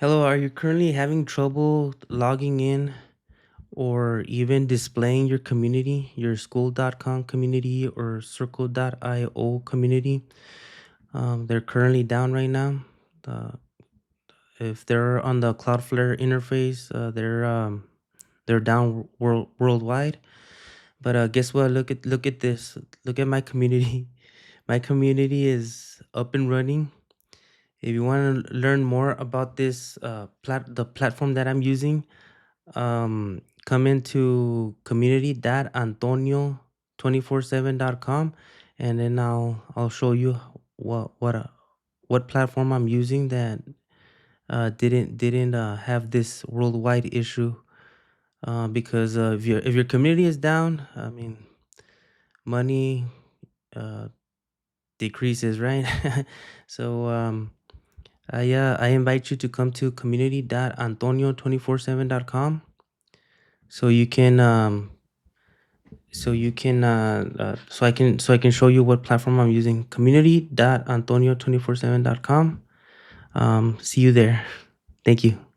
Hello, are you currently having trouble logging in or even displaying your community, your school.com community or circle.io community? They're currently down right now. Uh, if they're on the Cloudflare interface, they're down worldwide. But guess what? Look at this. Look at my community. My community is up and running. If you want to learn more about this the platform that I'm using, come into community.antonio247.com, and then I'll show you what platform I'm using that didn't have this worldwide issue. Because if your community is down, I mean, money uh, decreases, right? So I invite you to come to community.antonio247.com so you can so I can show you what platform I'm using. Community.antonio247.com. See you there. Thank you.